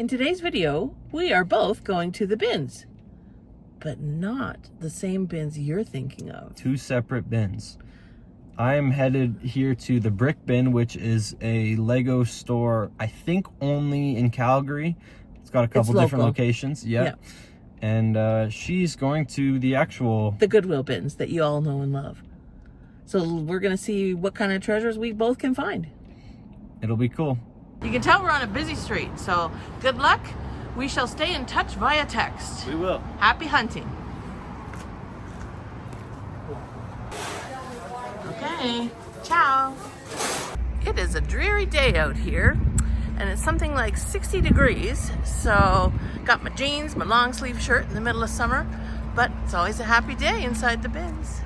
In today's video, we are both going to the bins, but not the same bins you're thinking of. Two separate bins. I am headed here to the Brick Bin, which is a Lego store, I think only in Calgary. It's got a couple different locations. Yeah. And she's going to the Goodwill bins that you all know and love. So we're going to see what kind of treasures we both can find. It'll be cool. You can tell we're on a busy street, so good luck. We shall stay in touch via text. We will. Happy hunting. Okay, ciao. It is a dreary day out here, and it's something like 60 degrees, so got my jeans, my long sleeve shirt in the middle of summer, but it's always a happy day inside the bins.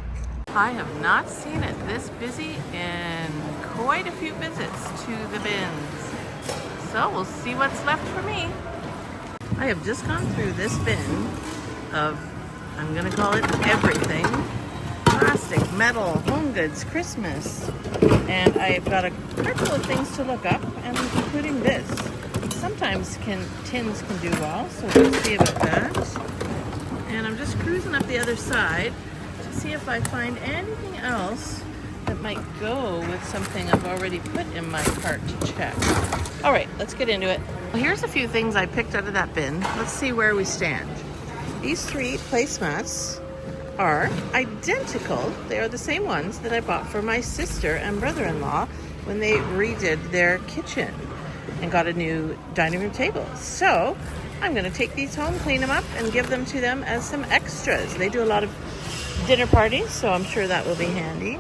I have not seen it this busy in quite a few visits to the bins. So we'll see what's left for me. I have just gone through this bin of, I'm gonna call it everything. Plastic, metal, home goods, Christmas. And I've got a couple of things to look up, and including this. Sometimes tins can do well, so we'll see about that. And I'm just cruising up the other side to see if I find anything else that might go with something I've already put in my cart to check. All right, let's get into it. Well, here's a few things I picked out of that bin. Let's see where we stand. These 3 placemats are identical. They are the same ones that I bought for my sister and brother-in-law when they redid their kitchen and got a new dining room table. So I'm gonna take these home, clean them up, and give them to them as some extras. They do a lot of dinner parties, so I'm sure that will be handy.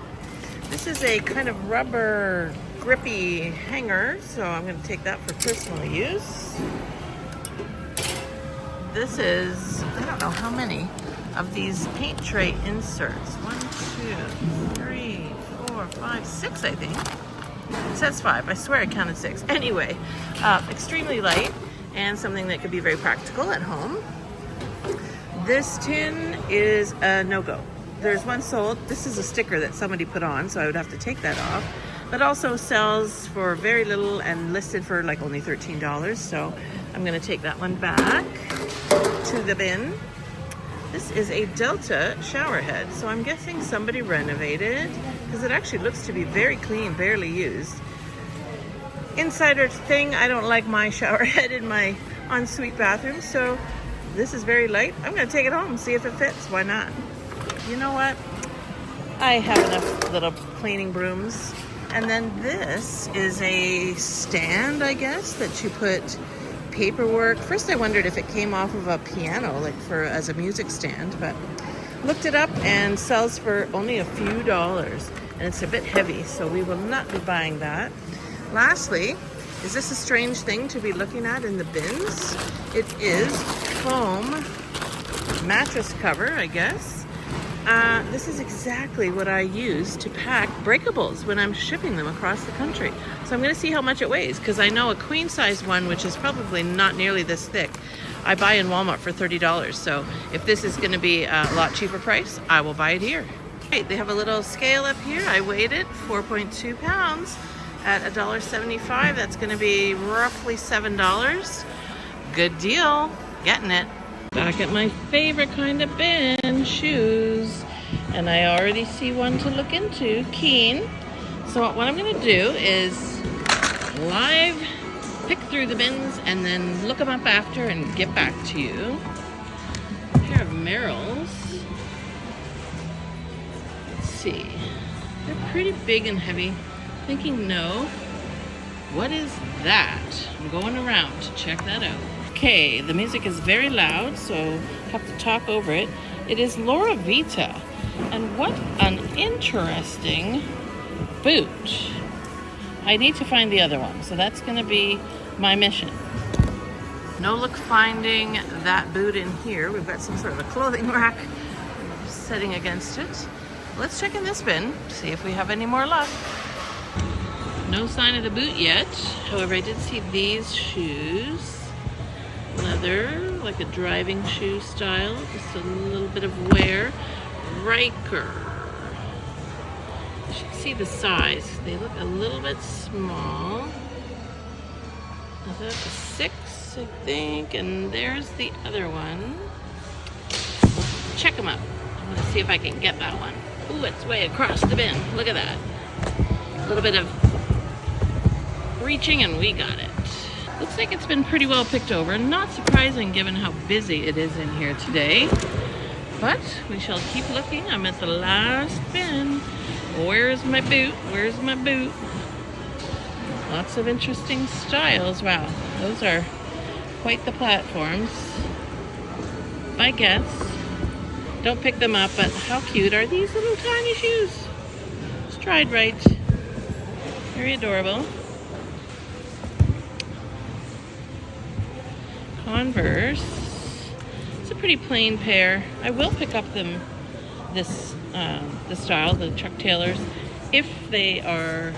This is a kind of rubber grippy hanger, so I'm going to take that for personal use. This is, I don't know how many of these paint tray inserts. 1, 2, 3, 4, 5, 6, I think. It says 5. I swear I counted 6. Anyway, extremely light and something that could be very practical at home. This tin is a no-go. There's one sold. This is a sticker that somebody put on, so I would have to take that off. But also sells for very little and listed for like only $13. So I'm going to take that one back to the bin. This is a Delta shower head. So I'm guessing somebody renovated because it actually looks to be very clean, barely used. Insider thing, I don't like my shower head in my ensuite bathroom. So this is very light. I'm going to take it home and see if it fits. Why not? You know what? I have enough little cleaning brooms. And then this is a stand, I guess, that you put paperwork. First I wondered if it came off of a piano, like as a music stand, but looked it up and sells for only a few dollars. And it's a bit heavy, so we will not be buying that. Lastly, is this a strange thing to be looking at in the bins? It is foam mattress cover, I guess. This is exactly what I use to pack breakables when I'm shipping them across the country. So I'm going to see how much it weighs, because I know a queen size one, which is probably not nearly this thick, I buy in Walmart for $30. So if this is going to be a lot cheaper price, I will buy it here. Okay, they have a little scale up here. I weighed it, 4.2 pounds at $1.75. That's going to be roughly $7. Good deal. Getting it. Back at my favorite kind of bin, shoes. And I already see one to look into, Keen. So what I'm gonna do is live pick through the bins and then look them up after and get back to you. A pair of Merrills. Let's see. They're pretty big and heavy. Thinking no. What is that? I'm going around to check that out. Okay, the music is very loud, so have to talk over it. It is Laura Vita, and what an interesting boot. I need to find the other one, so that's going to be my mission. No look finding that boot in here. We've got some sort of a clothing rack setting against it. Let's check in this bin, see if we have any more luck. No sign of the boot yet. However, I did see these shoes. Leather, like a driving shoe style, just a little bit of wear. Riker. You should see the size. They look a little bit small. Is that a 6? this, I think, and there's the other one. Check them out. I want to see if I can get that one. Ooh, it's way across the bin. Look at that. A little bit of reaching and we got it. Looks like it's been pretty well picked over. Not surprising given how busy it is in here today. But we shall keep looking. I'm at the last bin. Where's my boot? Where's my boot? Lots of interesting styles. Wow, those are quite the platforms. I guess. Don't pick them up, but how cute are these little tiny shoes? It's tried right. Very adorable. Converse. It's a pretty plain pair. I will pick up them this style, the Chuck Taylors, if they are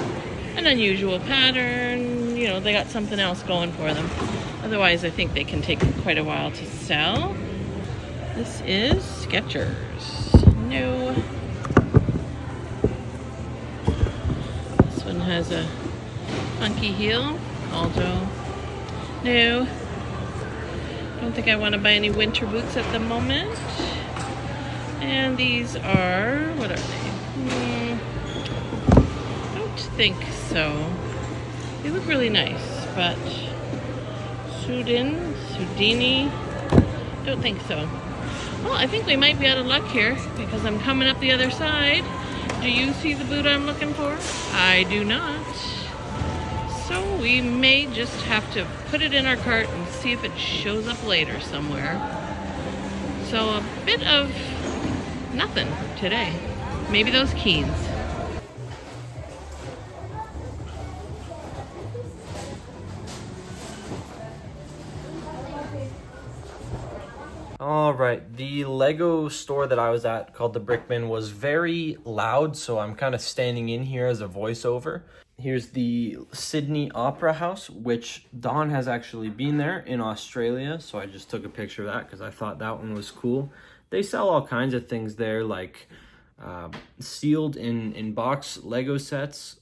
an unusual pattern, you know, they got something else going for them. Otherwise, I think they can take quite a while to sell. This is Skechers. No. This one has a funky heel. Aldo. No. Don't think I want to buy any winter boots at the moment. And these are, what are they? Don't think so. They look really nice, but Sudini, don't think so. Well, I think we might be out of luck here because I'm coming up the other side. Do you see the boot I'm looking for? I do not. So we may just have to put it in our cart and see if it shows up later somewhere. So a bit of nothing today. Maybe those Keens. All right, the Lego store that I was at called the Brick Bin was very loud, so I'm kind of standing in here as a voiceover. Here's the Sydney Opera House, which Dawn has actually been there in Australia, so I just took a picture of that because I thought that one was cool. They sell all kinds of things there, like sealed in box Lego sets,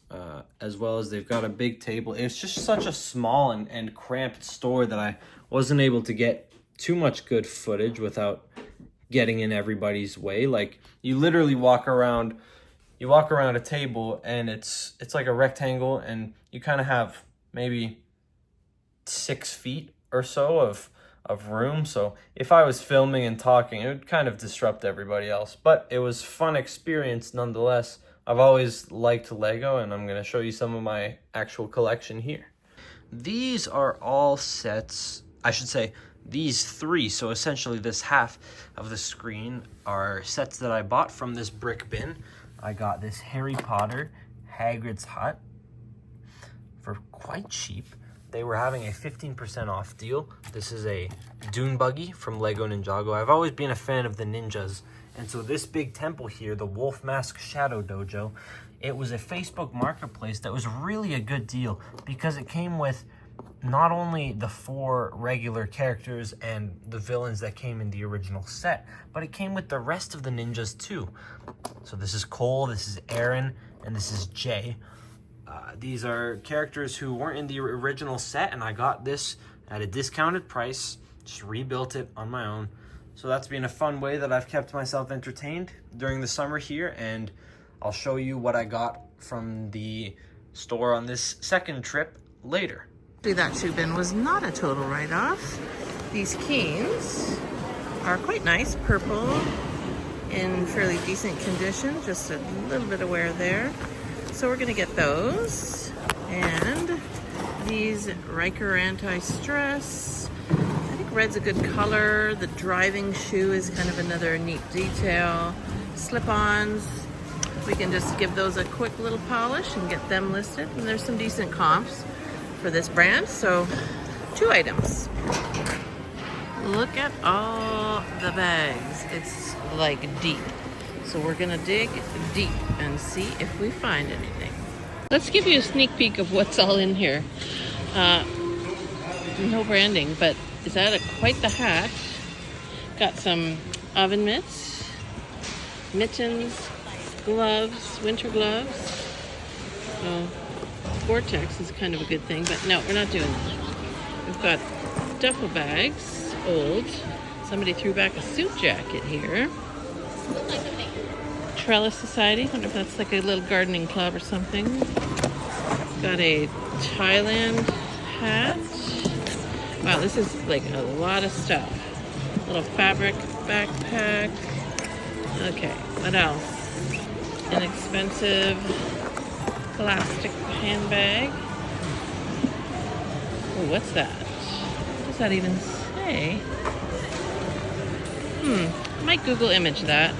as well as they've got a big table. It's just such a small and cramped store that I wasn't able to get too much good footage without getting in everybody's way. Like, you literally walk around a table and it's like a rectangle, and you kind of have maybe 6 feet or so of room. So if I was filming and talking, it would kind of disrupt everybody else, but it was fun experience nonetheless. I've always liked Lego, and I'm going to show you some of my actual collection here. These are all sets, I should say these 3, so essentially this half of the screen are sets that I bought from this Brick Bin. I got this Harry Potter Hagrid's Hut for quite cheap. They were having a 15% off deal. This is a dune buggy from Lego Ninjago. I've always been a fan of the ninjas, and so this big temple here, the Wolf Mask Shadow Dojo, it was a Facebook marketplace that was really a good deal because it came with not only the 4 regular characters and the villains that came in the original set, but it came with the rest of the ninjas too. So this is Cole, this is Aaron, and this is Jay. These are characters who weren't in the original set, and I got this at a discounted price, just rebuilt it on my own. So that's been a fun way that I've kept myself entertained during the summer here, and I'll show you what I got from the store on this second trip later. That shoe bin was not a total write-off. These Keens are quite nice, purple, in fairly decent condition, just a little bit of wear there. So we're gonna get those. And these Riker anti-stress. I think red's a good color. The driving shoe is kind of another neat detail. Slip-ons, we can just give those a quick little polish and get them listed. And there's some decent comps for this brand, so 2 items. Look at all the bags. It's like deep. So we're gonna dig deep and see if we find anything. Let's give you a sneak peek of what's all in here. No branding, but is that quite the hat? Got some oven mitts, mittens, gloves, winter gloves. Vortex is kind of a good thing, but no, we're not doing that. We've got duffel bags, old. Somebody threw back a suit jacket here. Trellis Society, I wonder if that's like a little gardening club or something. Got a Thailand hat. Wow, this is like a lot of stuff. Little fabric backpack. Okay, what else? Inexpensive plastic handbag. Oh, what's that? What does that even say? I might Google image that. A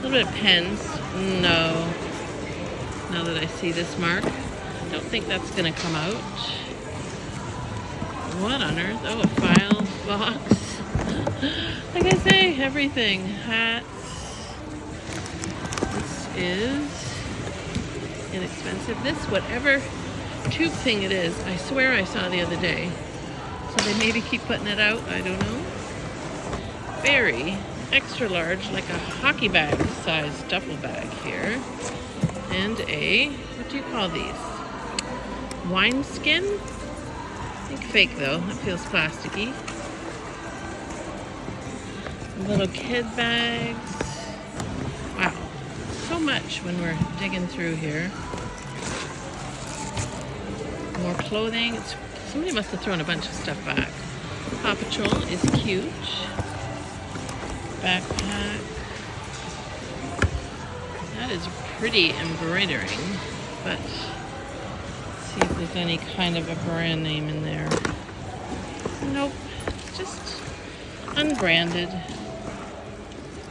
little bit of pens. No. Now that I see this mark, I don't think that's going to come out. What on earth? Oh, a file box. Like I say, everything. Hats. This is inexpensive. This, whatever tube thing it is, I swear I saw the other day. So they maybe keep putting it out. I don't know. Very extra large, like a hockey bag size duffel bag here. And a, what do you call these? Wine skin? I think fake though, that feels plasticky. Little kid bags. Wow, so much when we're digging through here. More clothing. Somebody must have thrown a bunch of stuff back. Paw Patrol is cute. Backpack. That is pretty embroidering, but let's see if there's any kind of a brand name in there. Nope, it's just unbranded.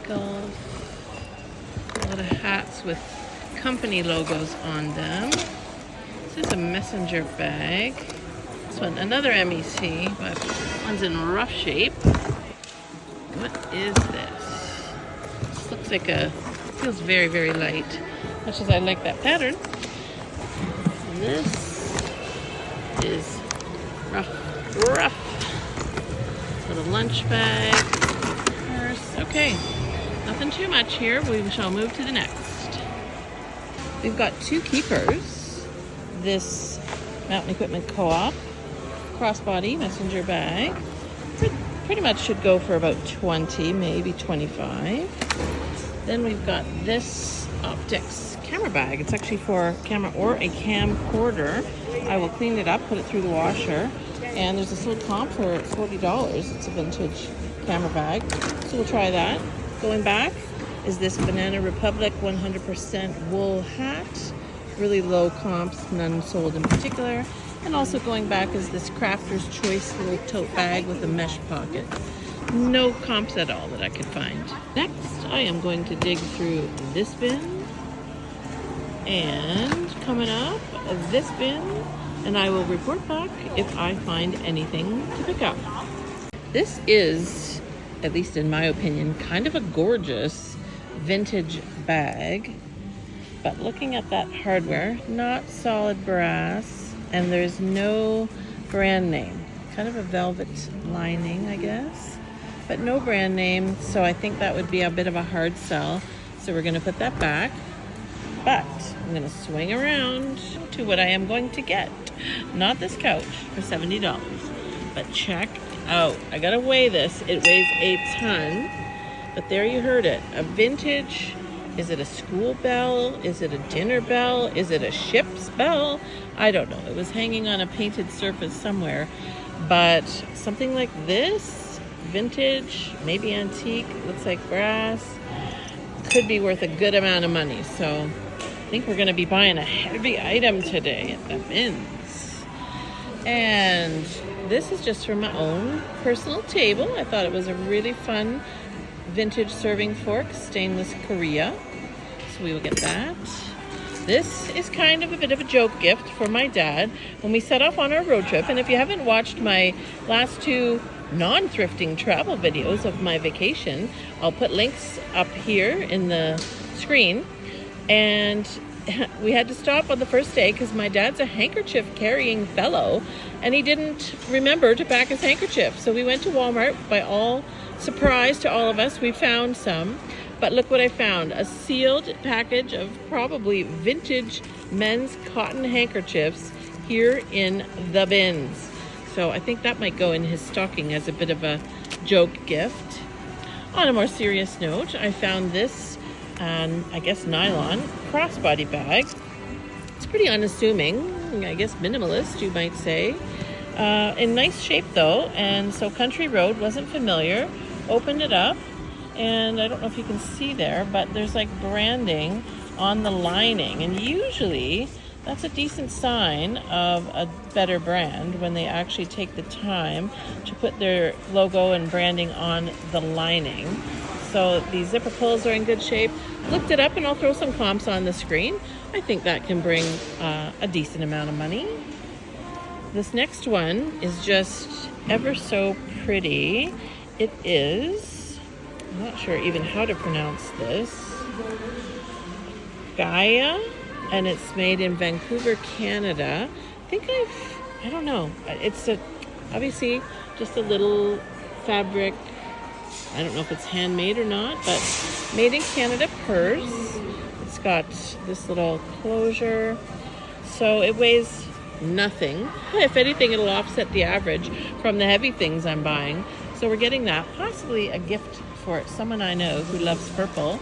Golf. A lot of hats with company logos on them. This is a messenger bag. This one, another MEC, but one's in rough shape. What is this? This looks like feels very, very light. Much as I like that pattern. And this is rough. Little lunch bag. Purse. Okay, nothing too much here. We shall move to the next. We've got two keepers. This Mountain Equipment Co-op crossbody messenger bag. Pretty much should go for about 20, maybe 25. Then we've got this Optics camera bag. It's actually for a camera or a camcorder. I will clean it up, put it through the washer, and there's this little comp for $40. It's a vintage camera bag, so we'll try that. Going back is this Banana Republic 100% wool hat. Really low comps, none sold in particular. And also going back is this Crafter's Choice little tote bag with a mesh pocket. No comps at all that I could find. Next, I am going to dig through this bin. And coming up, this bin. And I will report back if I find anything to pick up. This is, at least in my opinion, kind of a gorgeous vintage bag. But looking at that hardware, not solid brass. And there's no brand name. Kind of a velvet lining, I guess. But no brand name, so I think that would be a bit of a hard sell. So we're gonna put that back. But I'm gonna swing around to what I am going to get. Not this couch for $70. But check out. I gotta weigh this. It weighs a ton. But there you heard it. A vintage. Is it a school bell? Is it a dinner bell? Is it a ship's bell? I don't know. It was hanging on a painted surface somewhere. But something like this, vintage, maybe antique, looks like brass, could be worth a good amount of money. So I think we're going to be buying a heavy item today at the bins. And this is just for my own personal table. I thought it was a really fun vintage serving fork, stainless Korea. So we will get that. This is kind of a bit of a joke gift for my dad when we set off on our road trip. And if you haven't watched my last two non-thrifting travel videos of my vacation, I'll put links up here in the screen. And we had to stop on the first day because my dad's a handkerchief carrying fellow and he didn't remember to pack his handkerchief. So we went to Walmart. By all surprise to all of us, we found some. But look what I found. A sealed package of probably vintage men's cotton handkerchiefs here in the bins. So I think that might go in his stocking as a bit of a joke gift. On a more serious note, I found this, I guess, nylon crossbody bag. It's pretty unassuming, I guess minimalist, you might say. In nice shape though, and so Country Road, wasn't familiar. Opened it up, and I don't know if you can see there, but there's like branding on the lining, and usually that's a decent sign of a better brand when they actually take the time to put their logo and branding on the lining. So these zipper pulls are in good shape. Looked it up, and I'll throw some comps on the screen. I think that can bring a decent amount of money. This next one is just ever so pretty. It is, I'm not sure even how to pronounce this, Gaia, and it's made in Vancouver, Canada. I don't know. It's obviously just a little fabric. I don't know if it's handmade or not, but made in Canada purse. It's got this little closure. So it weighs nothing. If anything, it'll offset the average from the heavy things I'm buying. So we're getting that, possibly a gift for someone I know who loves purple,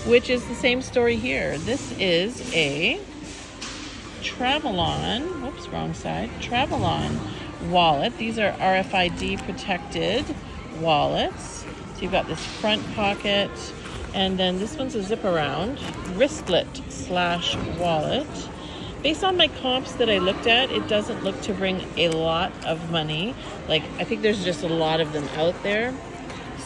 which is the same story here. This is a Travel-On, whoops, wrong side, Travel-On wallet. These are RFID protected wallets. So you've got this front pocket, and then this one's a zip around wristlet/wallet. Based on my comps that I looked at, it doesn't look to bring a lot of money. Like, I think there's just a lot of them out there.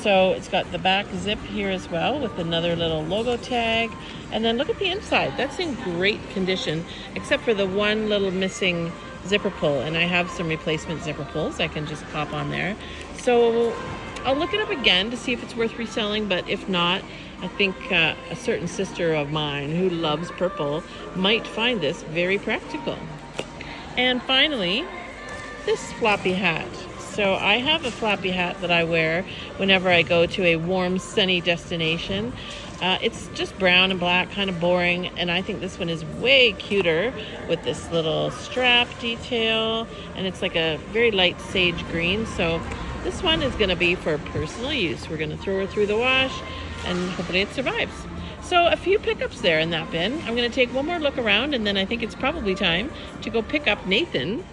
So it's got the back zip here as well with another little logo tag. And then look at the inside. That's in great condition, except for the one little missing zipper pull. And I have some replacement zipper pulls I can just pop on there. So I'll look it up again to see if it's worth reselling, but if not, I think a certain sister of mine who loves purple might find this very practical. And finally, this floppy hat. So I have a floppy hat that I wear whenever I go to a warm, sunny destination. It's just brown and black, kind of boring, and I think this one is way cuter with this little strap detail, and it's like a very light sage green. So this one is going to be for personal use. We're going to throw her through the wash, and hopefully it survives. So a few pickups there in that bin. I'm going to take one more look around, and then I think it's probably time to go pick up Nathan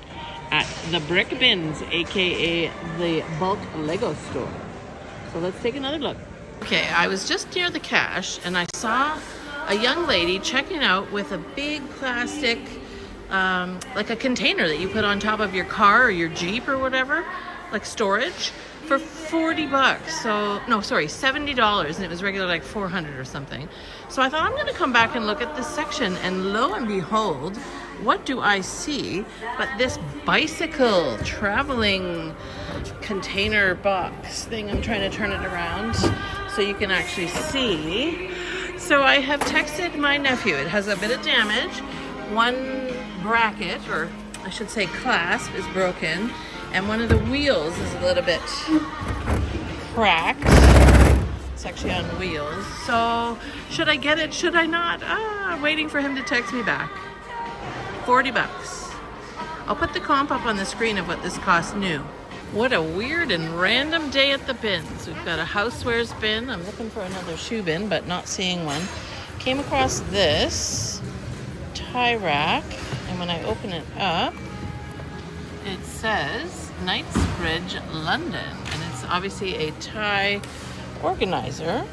at the Brick Bins, aka the bulk Lego store. So let's take another look. Okay, I was just near the cash, and I saw a young lady checking out with a big plastic, like a container that you put on top of your car or your Jeep or whatever, like storage, for $40. So, no, sorry, $70, and it was regular like $400 or something. So I thought, I'm going to come back and look at this section, and lo and behold, what do I see but this bicycle traveling container box thing. I'm trying to turn it around so you can actually see. So I have texted my nephew. It has a bit of damage. One bracket, or I should say clasp, is broken, and one of the wheels is a little bit cracked. It's actually on wheels. So should I get it? Should I not? I'm waiting for him to text me back. $40. I'll put the comp up on the screen of what this costs new. What a weird and random day at the bins. We've got a housewares bin. I'm looking for another shoe bin, but not seeing one. Came across this tie rack, and when I open it up, it says Knightsbridge, London, and it's obviously a tie organizer.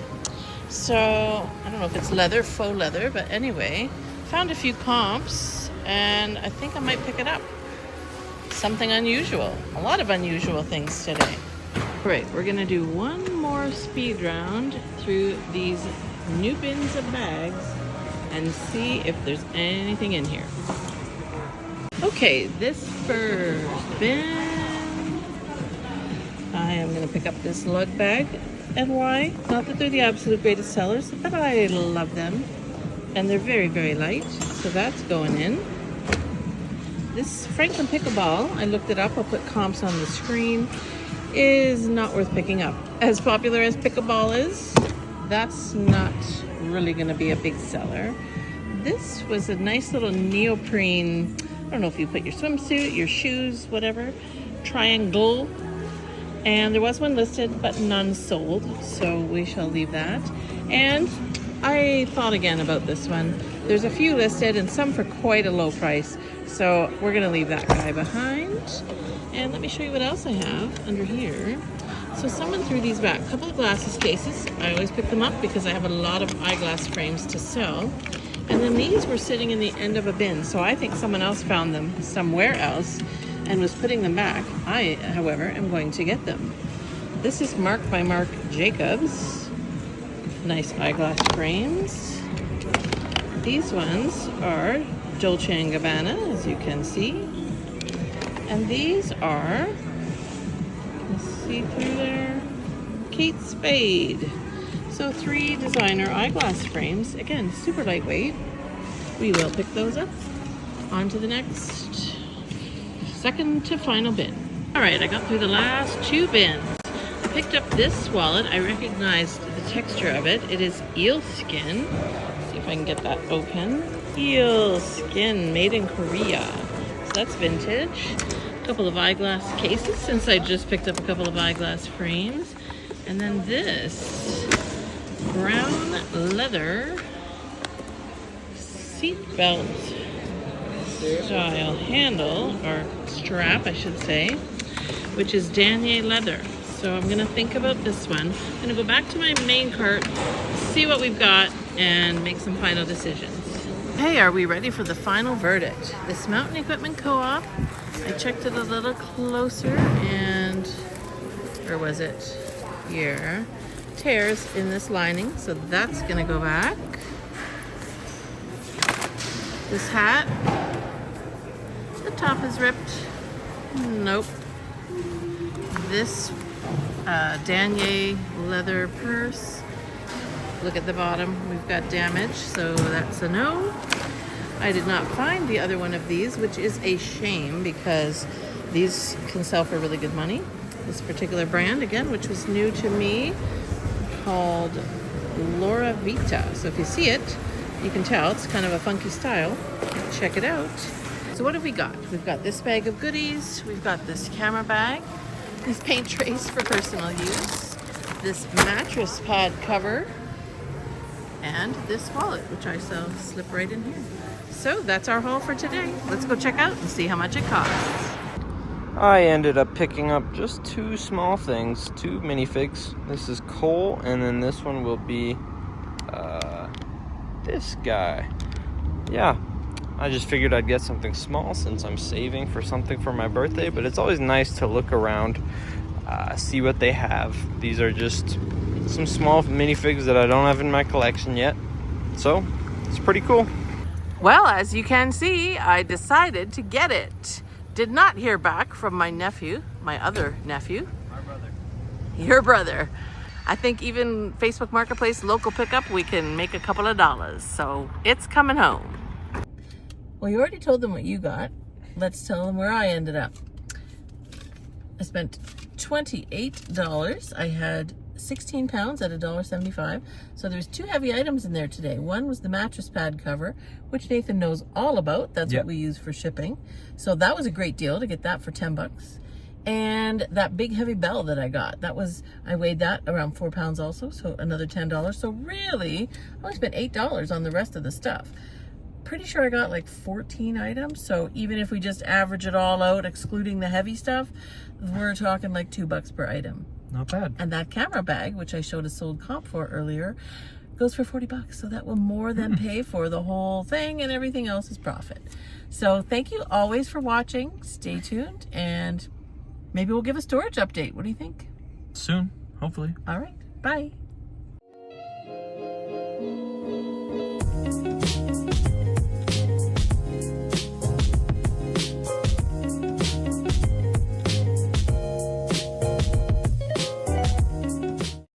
So I don't know if it's leather, faux leather, but anyway, found a few comps, and I think I might pick it up. Something unusual. A lot of unusual things today. All right, we're gonna do one more speed round through these new bins of bags and see if there's anything in here. Okay, this first bin, I am gonna pick up this lug bag. And why? Not that they're the absolute greatest sellers, but I love them. And they're very, very light, so that's going in. This Franklin Pickleball, I looked it up, I'll put comps on the screen, is not worth picking up. As popular as pickleball is, that's not really gonna be a big seller. This was a nice little neoprene, I don't know if you put your swimsuit, your shoes, whatever, triangle. And there was one listed, but none sold, so we shall leave that. And I thought again about this one. There's a few listed and some for quite a low price, so we're gonna leave that guy behind. And let me show you what else I have under here. So someone threw these back. A couple of glasses cases. I always pick them up because I have a lot of eyeglass frames to sell. And then these were sitting in the end of a bin, so I think someone else found them somewhere else and was putting them back. I, however, am going to get them. This is Mark by Marc Jacobs. Nice eyeglass frames. These ones are Dolce & Gabbana, as you can see. And these are, let's see through there, Kate Spade. So 3 designer eyeglass frames. Again, super lightweight. We will pick those up. On to the next, second to final bin. All right, I got through the last 2 bins. I picked up this wallet. I recognized the texture of it. It is eel skin. Let's see if I can get that open. Eel skin, made in Korea. So that's vintage. A couple of eyeglass cases, since I just picked up a couple of eyeglass frames. And then this brown leather seat belt style handle, or strap I should say, which is denier leather. So I'm gonna think about this one. I'm gonna go back to my main cart, see what we've got, and make some final decisions. Hey, are we ready for the final verdict? This Mountain Equipment Co-op, I checked it a little closer, and where was it? Here. Tears in this lining, so that's gonna go back. This hat, the top is ripped. Nope. This denier leather purse, look at the bottom, we've got damage, so that's a no. I did not find the other one of these, which is a shame because these can sell for really good money. This particular brand, again, which was new to me, called Laura Vita. So if you see it, you can tell it's kind of a funky style. Check it out. So what have we got? We've got this bag of goodies. We've got this camera bag, these paint trays for personal use, this mattress pad cover, and this wallet, which I sell slip right in here. So that's our haul for today. Let's go check out and see how much it costs. I ended up picking up just 2 small things, 2 minifigs. This is Cole, and then this one will be this guy. Yeah, I just figured I'd get something small since I'm saving for something for my birthday, but it's always nice to look around, see what they have. These are just some small minifigs that I don't have in my collection yet, so it's pretty cool. Well, as you can see, I decided to get it. Did not hear back from my nephew, my other nephew. My brother. Your brother. I think even Facebook Marketplace, local pickup, we can make a couple of dollars. So it's coming home. Well, you already told them what you got. Let's tell them where I ended up. I spent $28. I had 16 pounds at $1.75. So there's 2 heavy items in there today. One was the mattress pad cover, which Nathan knows all about. That's what we use for shipping. So that was a great deal to get that for 10 bucks. And that big heavy bell that I got, I weighed that around 4 pounds also, so another $10. So really, I only spent $8 on the rest of the stuff. Pretty sure I got like 14 items. So even if we just average it all out, excluding the heavy stuff, we're talking like $2 per item. Not bad. And that camera bag, which I showed a sold comp for earlier, goes for 40 bucks. So that will more than pay for the whole thing, and everything else is profit. So thank you always for watching. Stay tuned, and maybe we'll give a storage update. What do you think? Soon, hopefully. All right. Bye.